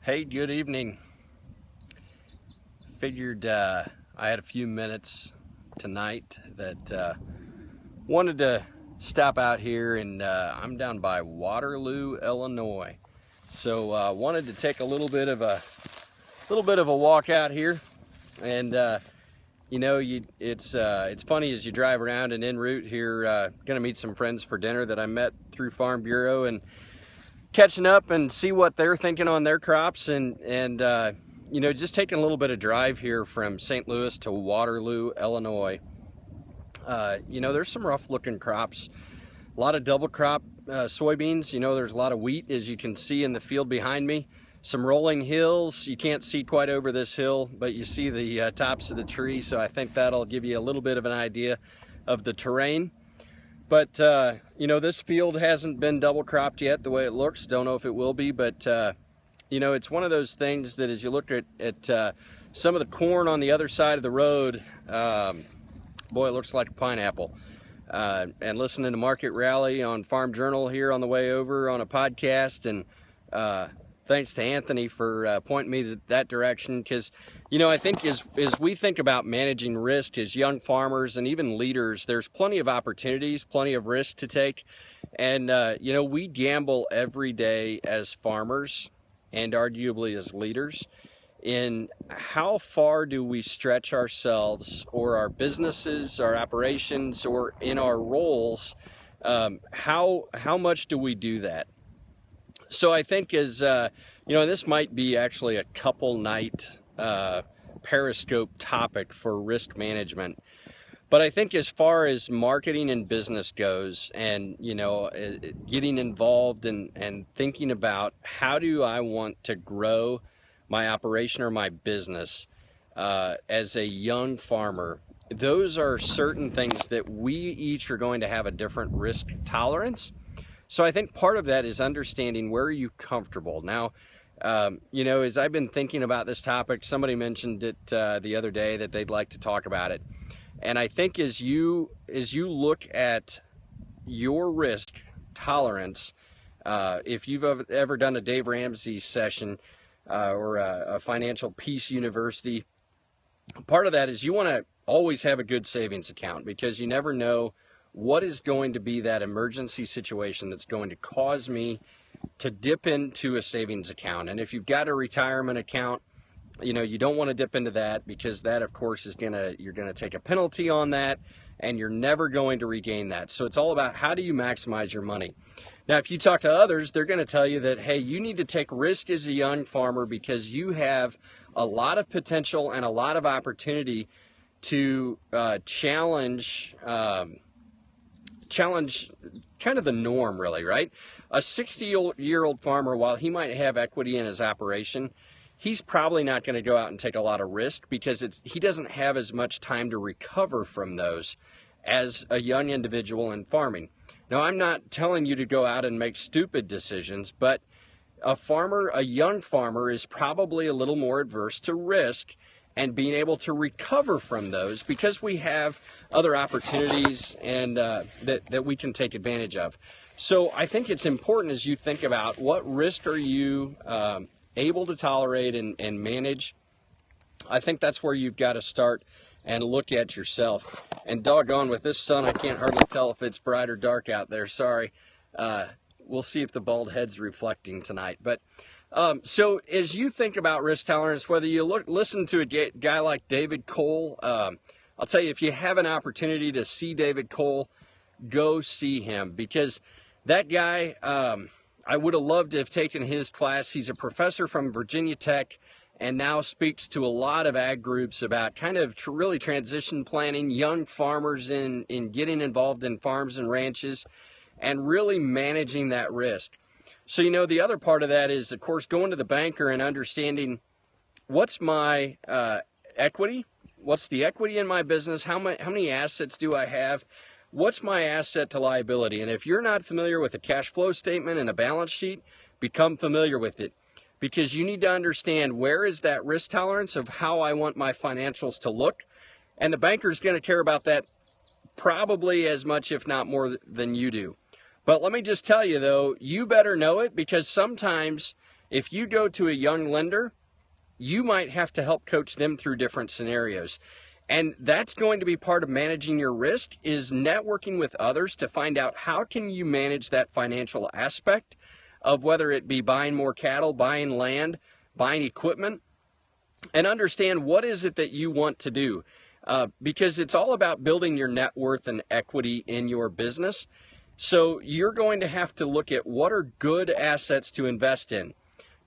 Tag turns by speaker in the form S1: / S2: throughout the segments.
S1: Hey, good evening. Figured I had a few minutes tonight that wanted to stop out here, and I'm down by Waterloo, Illinois. So wanted to take a little bit of a walk out here, and it's funny as you drive around and en route here, gonna meet some friends for dinner that I met through Farm Bureau and catching up and see what they're thinking on their crops, and just taking a little bit of drive here from St. Louis to Waterloo, Illinois. There's some rough looking crops, a lot of double crop soybeans. There's a lot of wheat, as you can see in the field behind me. Some rolling hills. You can't see quite over this hill, but you see the tops of the tree, so I think that'll give you a little bit of an idea of the terrain. But, this field hasn't been double cropped yet the way it looks. Don't know if it will be, but, it's one of those things that as you look at some of the corn on the other side of the road, boy, it looks like a pineapple. And listening to Market Rally on Farm Journal here on the way over on a podcast, and thanks to Anthony for pointing me that direction, because I think as we think about managing risk as young farmers and even leaders, there's plenty of opportunities, plenty of risk to take. And, we gamble every day as farmers and arguably as leaders in how far do we stretch ourselves or our businesses, our operations, or in our roles. How much do we do that? So I think this might be actually a couple night Periscope topic for risk management. But I think as far as marketing and business goes, and getting involved and thinking about how do I want to grow my operation or my business as a young farmer, those are certain things that we each are going to have a different risk tolerance. So I think part of that is understanding where are you comfortable. Now, as I've been thinking about this topic, somebody mentioned it the other day that they'd like to talk about it. And I think as you look at your risk tolerance, if you've ever done a Dave Ramsey session or a Financial Peace University, part of that is you want to always have a good savings account, because you never know what is going to be that emergency situation that's going to cause me to dip into a savings account. And if you've got a retirement account, you don't want to dip into that, because that, of course, you're going to take a penalty on that, and you're never going to regain that. So it's all about how do you maximize your money. Now, if you talk to others, they're going to tell you that, hey, you need to take risk as a young farmer because you have a lot of potential and a lot of opportunity to challenge kind of the norm, really, right? A 60-year-old farmer, while he might have equity in his operation, he's probably not going to go out and take a lot of risk, because he doesn't have as much time to recover from those as a young individual in farming. Now, I'm not telling you to go out and make stupid decisions, but a young farmer is probably a little more adverse to risk and being able to recover from those, because we have other opportunities and that we can take advantage of. So I think it's important as you think about what risk are you able to tolerate and manage. I think that's where you've got to start and look at yourself. And doggone, with this sun, I can't hardly tell if it's bright or dark out there. Sorry. We'll see if the bald head's reflecting tonight. But so as you think about risk tolerance, whether you listen to a guy like David Cole, I'll tell you, if you have an opportunity to see David Cole, go see him, because that guy, I would have loved to have taken his class. He's a professor from Virginia Tech and now speaks to a lot of ag groups about kind of really transition planning, young farmers in getting involved in farms and ranches, and really managing that risk. So, the other part of that is, of course, going to the banker and understanding what's my equity, what's the equity in my business, how many assets do I have, what's my asset to liability. And if you're not familiar with a cash flow statement and a balance sheet, become familiar with it, because you need to understand where is that risk tolerance of how I want my financials to look. And the banker's going to care about that probably as much, if not more, than you do. But let me just tell you, though, you better know it, because sometimes If you go to a young lender, you might have to help coach them through different scenarios. And that's going to be part of managing your risk, is networking with others to find out how can you manage that financial aspect of whether it be buying more cattle, buying land, buying equipment, and understand what is it that you want to do. Because it's all about building your net worth and equity in your business. So you're going to have to look at what are good assets to invest in.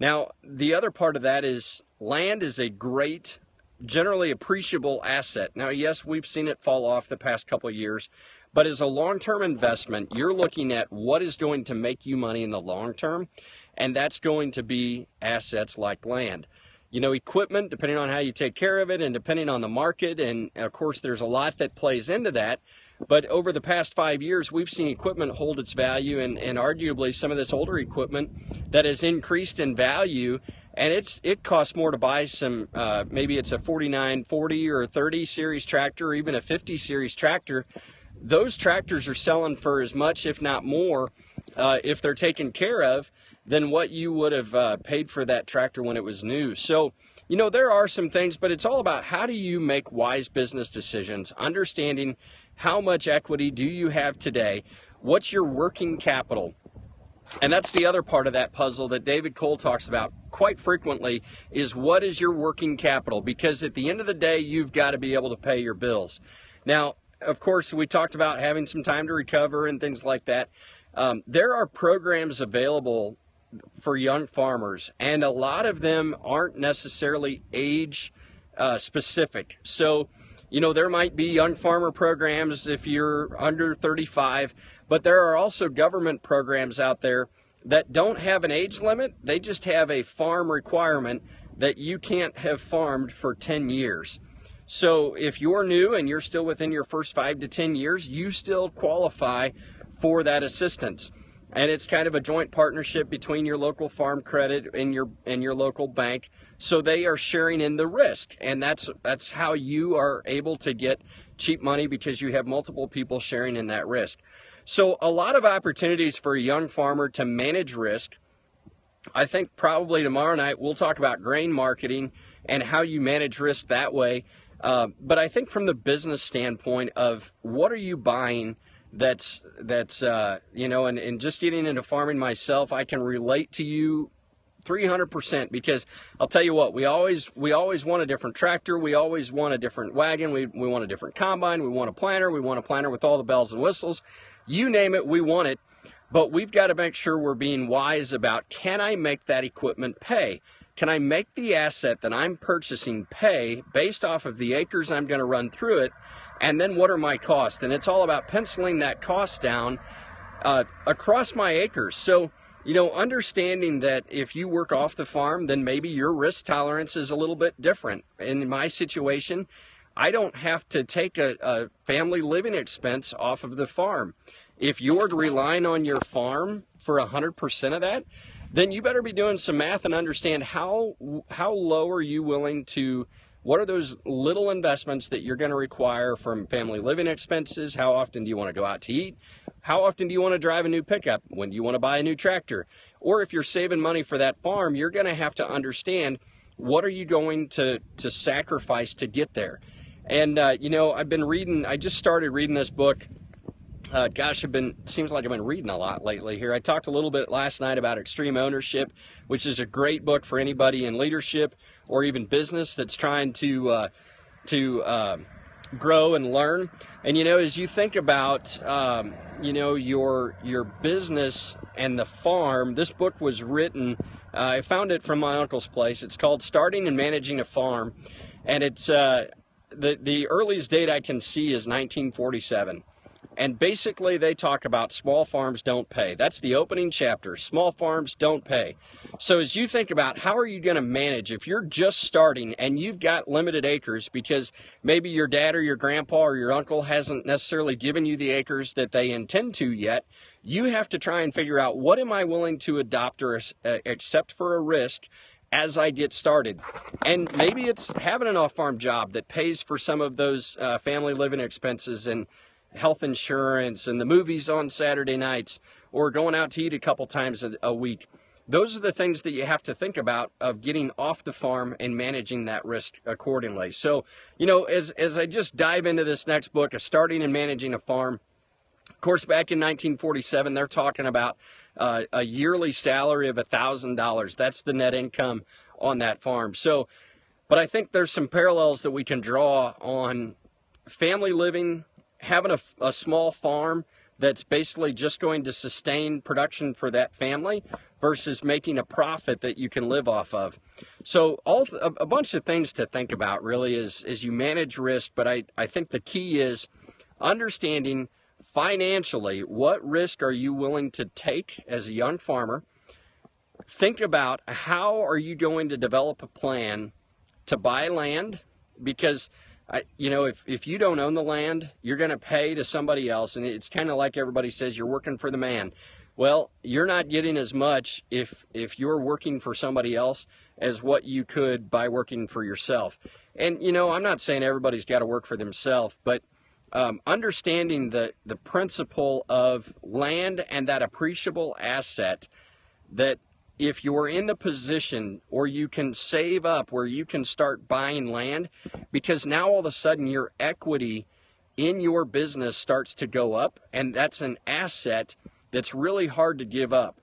S1: Now, the other part of that is land is a great, generally appreciable asset. Now, yes, we've seen it fall off the past couple of years, but as a long-term investment, you're looking at what is going to make you money in the long term, and that's going to be assets like land. You know, equipment, depending on how you take care of it and depending on the market, and of course there's a lot that plays into that, but over the past 5 years, we've seen equipment hold its value, and arguably some of this older equipment that has increased in value, and it costs more to buy some, maybe it's a 4940 or a 30 series tractor, or even a 50 series tractor. Those tractors are selling for as much, if not more, if they're taken care of, than what you would have paid for that tractor when it was new. So, you know, there are some things, but it's all about how do you make wise business decisions, understanding how much equity do you have today, what's your working capital. And that's the other part of that puzzle that David Cole talks about quite frequently, is what is your working capital? Because at the end of the day, you've got to be able to pay your bills. Now, of course, we talked about having some time to recover and things like that. There are programs available for young farmers, and a lot of them aren't necessarily age specific. So, you know, there might be young farmer programs if you're under 35, but there are also government programs out there that don't have an age limit. They just have a farm requirement that you can't have farmed for 10 years. So if you're new and you're still within your first 5 to 10 years, you still qualify for that assistance. And it's kind of a joint partnership between your local farm credit and your local bank. So they are sharing in the risk. And that's how you are able to get cheap money, because you have multiple people sharing in that risk. So a lot of opportunities for a young farmer to manage risk. I think probably tomorrow night we'll talk about grain marketing and how you manage risk that way. But I think from the business standpoint of what are you buying, that's you know, and just getting into farming myself, I can relate to you 300%, because I'll tell you what, we always want a different tractor, we always want a different wagon, we want a different combine, we want a planter with all the bells and whistles, you name it, we want it. But we've got to make sure we're being wise about, can I make that equipment pay? Can I make the asset that I'm purchasing pay based off of the acres I'm going to run through it? And then what are my costs? And it's all about penciling that cost down across my acres. So, you know, understanding that if you work off the farm, then maybe your risk tolerance is a little bit different. In my situation, I don't have to take a family living expense off of the farm. If you're relying on your farm for 100% of that, then you better be doing some math and understand how low are you willing to, what are those little investments that you're going to require from family living expenses? How often do you want to go out to eat? How often do you want to drive a new pickup? When do you want to buy a new tractor? Or if you're saving money for that farm, you're going to have to understand, what are you going to sacrifice to get there? And, you know, I just started reading this book. Seems like I've been reading a lot lately here. I talked a little bit last night about Extreme Ownership, which is a great book for anybody in leadership or even business that's trying to grow and learn. And, you know, as you think about, you know, your business and the farm, this book was written, I found it from my uncle's place. It's called Starting and Managing a Farm. And it's, the earliest date I can see is 1947. And basically they talk about small farms don't pay. That's the opening chapter. Small farms don't pay. So as you think about how are you going to manage if you're just starting and you've got limited acres because maybe your dad or your grandpa or your uncle hasn't necessarily given you the acres that they intend to yet, you have to try and figure out, what am I willing to adopt or accept for a risk as I get started? And maybe it's having an off-farm job that pays for some of those family living expenses and health insurance and the movies on Saturday nights, or going out to eat a couple times a week. those are the things that you have to think about of getting off the farm and managing that risk accordingly. So, as I just dive into this next book of starting and managing a farm, of course, back in 1947, they're talking about a yearly salary of $1,000. That's the net income on that farm. So, but I think there's some parallels that we can draw on family living, having a small farm that's basically just going to sustain production for that family versus making a profit that you can live off of. So a bunch of things to think about really as you manage risk, but I think the key is understanding financially what risk are you willing to take as a young farmer. Think about how are you going to develop a plan to buy land, because if you don't own the land, you're going to pay to somebody else, and it's kind of like everybody says you're working for the man. Well, you're not getting as much if you're working for somebody else as what you could by working for yourself. And I'm not saying everybody's got to work for themselves, but understanding the principle of land and that appreciable asset, that if you're in the position or you can save up where you can start buying land, because now all of a sudden your equity in your business starts to go up, and that's an asset that's really hard to give up.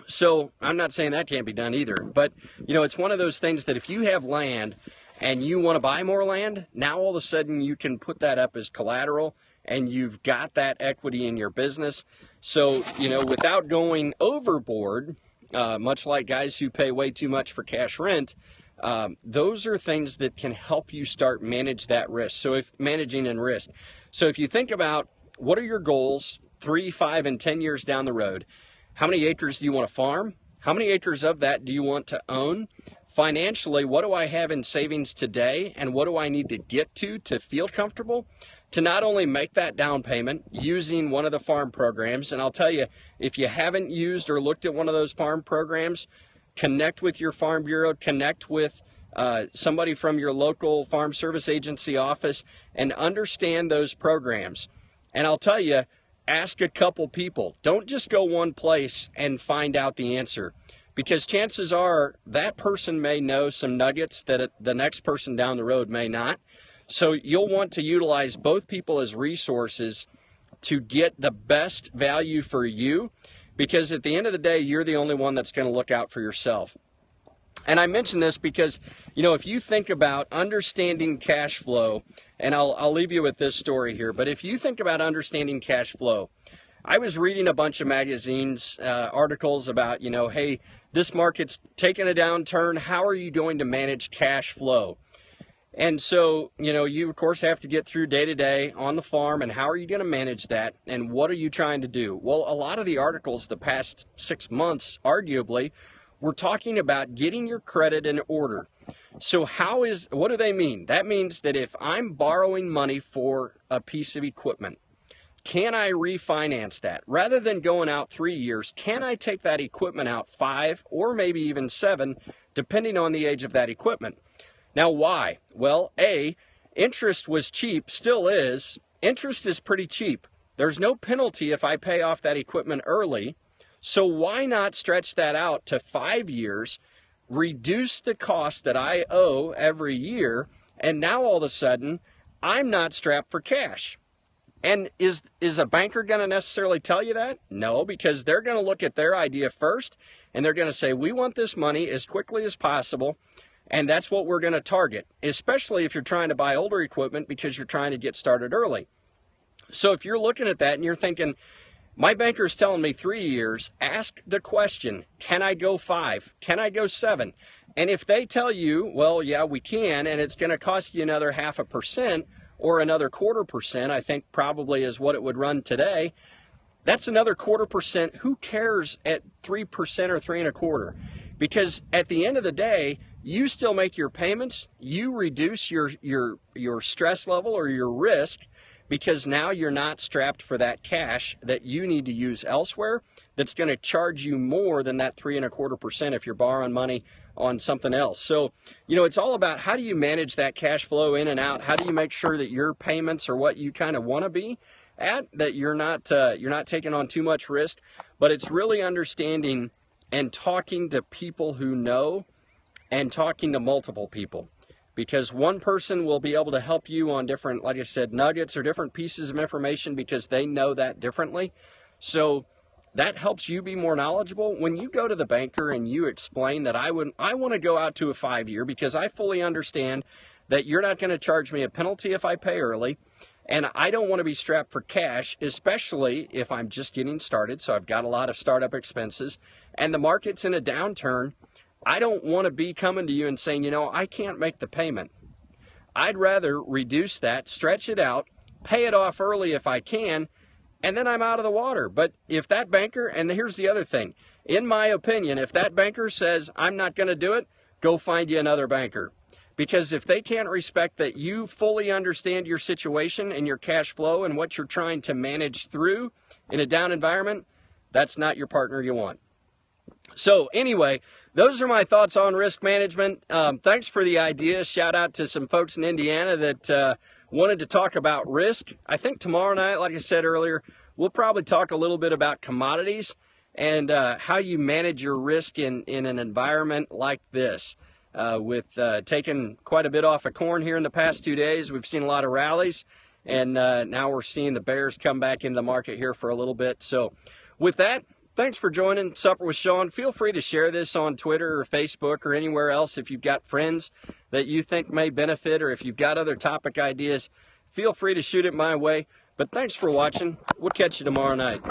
S1: So I'm not saying that can't be done either, but it's one of those things that if you have land and you want to buy more land, now all of a sudden you can put that up as collateral and you've got that equity in your business. So, without going overboard, much like guys who pay way too much for cash rent, those are things that can help you start manage that risk. So managing and risk. So if you think about what are your goals 3, 5, and 10 years down the road, how many acres do you want to farm? How many acres of that do you want to own? Financially, what do I have in savings today, and what do I need to get to feel comfortable to not only make that down payment using one of the farm programs? And I'll tell you, if you haven't used or looked at one of those farm programs, connect with your Farm Bureau, connect with somebody from your local Farm Service Agency office, and understand those programs. And I'll tell you, ask a couple people. Don't just go one place and find out the answer, because chances are that person may know some nuggets that the next person down the road may not. So you'll want to utilize both people as resources to get the best value for you, because at the end of the day, you're the only one that's going to look out for yourself. And I mention this because, if you think about understanding cash flow, and I'll leave you with this story here, but if you think about understanding cash flow, I was reading a bunch of magazines, articles about, hey, this market's taking a downturn. How are you going to manage cash flow? And so, you of course have to get through day to day on the farm, and how are you going to manage that? And what are you trying to do? Well, a lot of the articles the past 6 months, arguably, were talking about getting your credit in order. So what do they mean? That means that if I'm borrowing money for a piece of equipment, can I refinance that? Rather than going out 3 years, can I take that equipment out 5 or maybe even 7, depending on the age of that equipment? Now, why? Well, interest was cheap, still is. Interest is pretty cheap. There's no penalty if I pay off that equipment early. So why not stretch that out to 5 years, reduce the cost that I owe every year, and now all of a sudden, I'm not strapped for cash. And is a banker going to necessarily tell you that? No, because they're going to look at their idea first, and they're going to say, we want this money as quickly as possible, and that's what we're going to target, especially if you're trying to buy older equipment because you're trying to get started early. So if you're looking at that and you're thinking, my banker is telling me 3 years, ask the question, can I go 5? Can I go 7? And if they tell you, well, yeah, we can, and it's going to cost you another 0.5% or another 0.25%, I think probably is what it would run today, that's another 0.25%. Who cares at 3% or 3.25%? Because at the end of the day, you still make your payments, you reduce your stress level or your risk, because now you're not strapped for that cash that you need to use elsewhere that's going to charge you more than that 3.25% if you're borrowing money on something else. So, it's all about how do you manage that cash flow in and out? How do you make sure that your payments are what you kind of want to be at, that you're not taking on too much risk? But it's really understanding and talking to people who know and talking to multiple people. Because one person will be able to help you on different, like I said, nuggets or different pieces of information because they know that differently. So that helps you be more knowledgeable. When you go to the banker and you explain that I want to go out to a 5-year because I fully understand that you're not going to charge me a penalty if I pay early, and I don't want to be strapped for cash, especially if I'm just getting started, so I've got a lot of startup expenses, and the market's in a downturn. I don't want to be coming to you and saying, you know, I can't make the payment. I'd rather reduce that, stretch it out, pay it off early if I can, and then I'm out of the water. But if that banker, and here's the other thing, in my opinion, if that banker says, I'm not going to do it, go find you another banker. Because if they can't respect that you fully understand your situation and your cash flow and what you're trying to manage through in a down environment, that's not your partner you want. So anyway, those are my thoughts on risk management. Thanks for the idea. Shout out to some folks in Indiana that wanted to talk about risk. I think tomorrow night, like I said earlier, we'll probably talk a little bit about commodities and how you manage your risk in an environment like this. With taking quite a bit off of corn here in the past 2 days, we've seen a lot of rallies, and now we're seeing the bears come back into the market here for a little bit. So with that, thanks for joining Supper with Sean. Feel free to share this on Twitter or Facebook or anywhere else if you've got friends that you think may benefit, or if you've got other topic ideas, feel free to shoot it my way. But thanks for watching. We'll catch you tomorrow night.